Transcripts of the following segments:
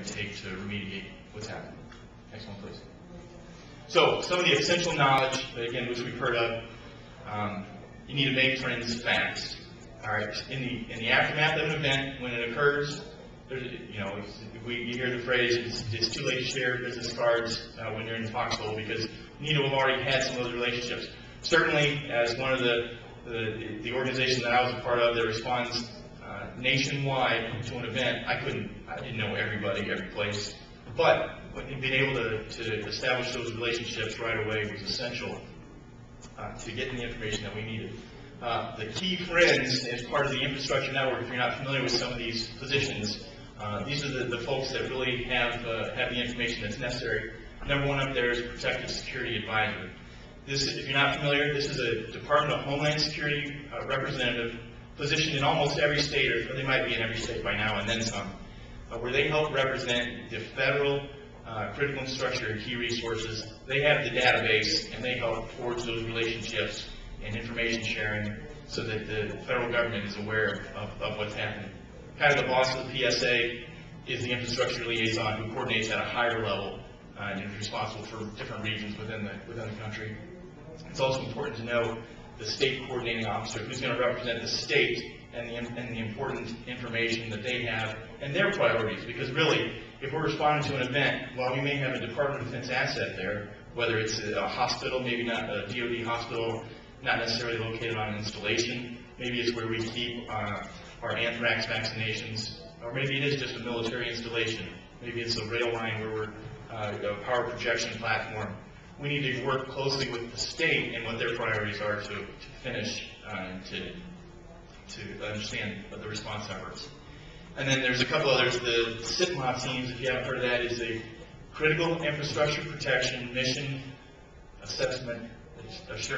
to take to remediate what's happening. Next one, please. So, some of the essential knowledge, again, which we've heard of, you need to make friends fast. All right. In the aftermath of an event, when it occurs, there's, you hear the phrase, it's too late to share business cards when you're in the foxhole, because you need to have already had some of those relationships. Certainly, as one of the organizations that I was a part of that responds nationwide to an event, I didn't know everybody, every place, but being able to establish those relationships right away was essential to getting the information that we needed. The key friends as part of the infrastructure network, if you're not familiar with some of these positions, these are the folks that really have the information that's necessary. Number one up there is Protective Security Advisor. If you're not familiar, this is a Department of Homeland Security representative positioned in almost every state, or they might be in every state by now and then some, where they help represent the federal critical infrastructure and key resources. They have the database, and they help forge those relationships and information sharing so that the federal government is aware of what's happening. Kind of the boss of the PSA is the infrastructure liaison who coordinates at a higher level and is responsible for different regions within the country. It's also important to know the state coordinating officer who's going to represent the state and the important information that they have and their priorities. Because really, if we're responding to an event, while we may have a Department of Defense asset there, whether it's a hospital, maybe not a DoD hospital, not necessarily located on an installation, maybe it's where we keep our anthrax vaccinations, or maybe it is just a military installation. Maybe it's a rail line where we're a power projection platform. We need to work closely with the state and what their priorities are to finish to understand the response efforts. And then there's a couple others. The SITMA teams, if you haven't heard of that, is a Critical Infrastructure Protection Mission Assessment,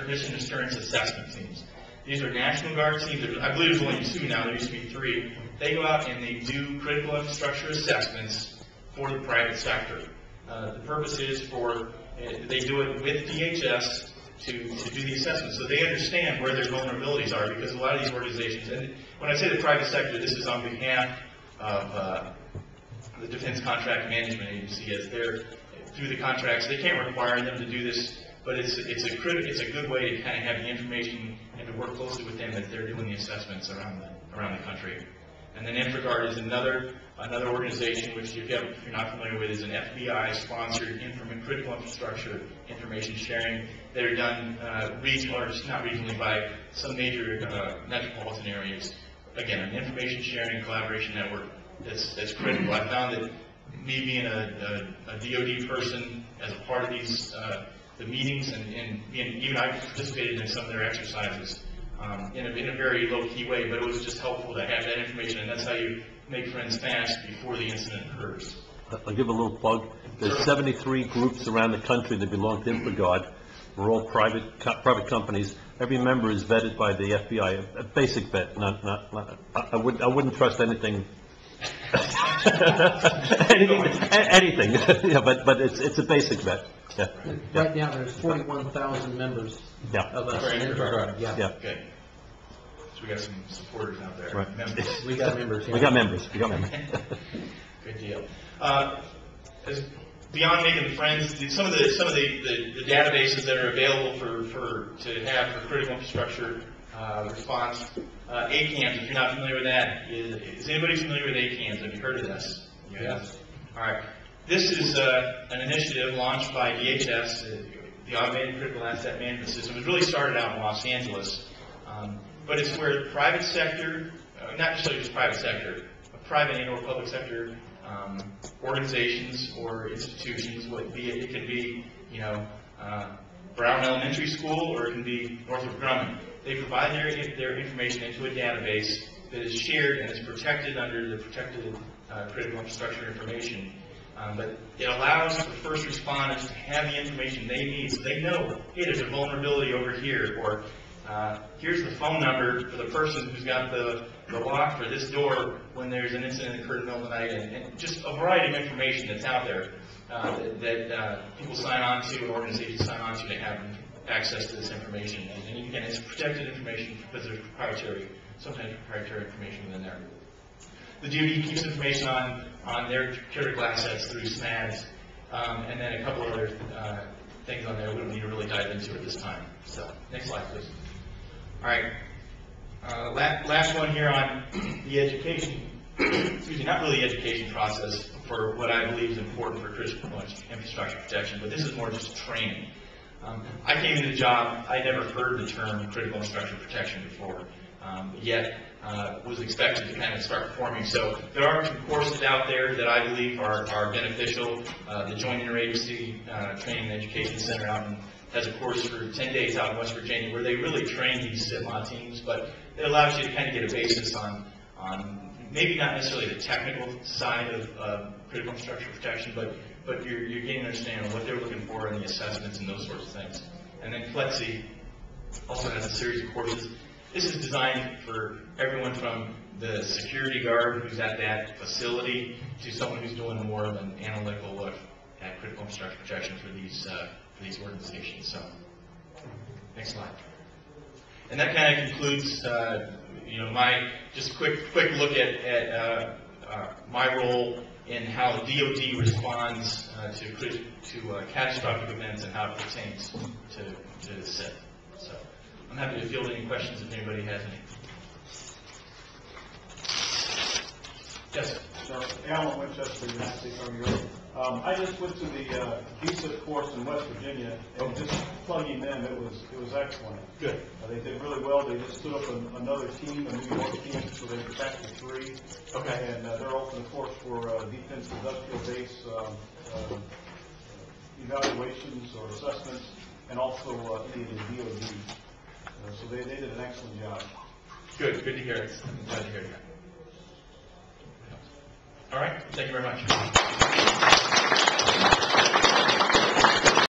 Mission Assurance Assessment teams. These are National Guard teams. I believe there's only 2 now. There used to be 3. They go out and they do critical infrastructure assessments for the private sector. The purpose is they do it with DHS to do the assessment, so they understand where their vulnerabilities are, because a lot of these organizations, and when I say the private sector, this is on behalf of the Defense Contract Management Agency, as they're through the contracts. They can't require them to do this, but it's a good way to kind of have the information and to work closely with them as they're doing the assessments around the country. And then InfraGuard is another organization which, if you're not familiar with, is an FBI-sponsored critical infrastructure information sharing that are done not regionally, by some major metropolitan areas. Again, an information sharing collaboration network that's critical. I found that me being a DoD person as a part of these the meetings, and even I participated in some of their exercises in a very low-key way, but it was just helpful to have that information, and that's how you make friends fast before the incident occurs. I'll give a little plug. There's 73 groups around the country that belong to InfraGuard. We're all private companies. Every member is vetted by the FBI. A basic vet. I wouldn't trust anything. anything. Yeah, but it's a basic vet. Yeah. Right now, there's 41,000 members of us in InfraGuard. Yeah. Okay. So we got some supporters out there. Right. Members. We got members. Yeah. We got members. Good deal. Beyond making friends, some of the databases that are available to have for critical infrastructure response, ACAMS. If you're not familiar with that, is anybody familiar with ACAMS? Have you heard of this? Yes. All right. This is an initiative launched by DHS, the Automated Critical Asset Management System. It really started out in Los Angeles, but it's where the private sector, not necessarily just private sector, but private and or public sector organizations or institutions, it can be, Brown Elementary School, or it can be Northrop Grumman. They provide their information into a database that is shared and is protected under the Protected Critical Infrastructure Information. But it allows for first responders to have the information they need, so they know, hey, there's a vulnerability over here, or here's the phone number for the person who's got the lock for this door when there's an incident that occurred in the middle of the night, and just a variety of information that's out there that people sign on to, and organizations sign on to have access to this information. And again, it's protected information because there's sometimes proprietary information within there. The DoD keeps information on on their critical assets through SMADs, and then a couple other things on there we don't need to really dive into at this time. So, next slide, please. All right. Last one here on the education, excuse me, not really the education process for what I believe is important for critical infrastructure protection, but this is more just training. I came into the job, I never heard the term critical infrastructure protection before, yet was expected to kind of start performing. So there are some courses out there that I believe are beneficial. The Joint Interagency Training and Education Center has a course for 10 days out in West Virginia where they really train these SITMA teams, but it allows you to kind of get a basis on maybe not necessarily the technical side of critical infrastructure protection, but you're getting an understanding of what they're looking for in the assessments and those sorts of things. And then Flexi also has a series of courses. This is designed for everyone from the security guard who's at that facility to someone who's doing more of an analytical look at critical infrastructure protection for these organizations. So, next slide. And that kind of concludes, my just quick look at my role in how DoD responds to catastrophic events and how it pertains to the SIP. So, I'm happy to field any questions if anybody has any. Yes. So, Alan Winchester, United States Army Railroad. I just went to the GSIP course in West Virginia, and just plugging in, it was excellent. Good. They did really well. They just stood up another team, a New York team, so they were back to 3. Okay. And they're open, of course, for defense industrial base evaluations or assessments, and also any of the DoD. So they did an excellent job. Good to hear it. I'm glad to hear that. All right, thank you very much.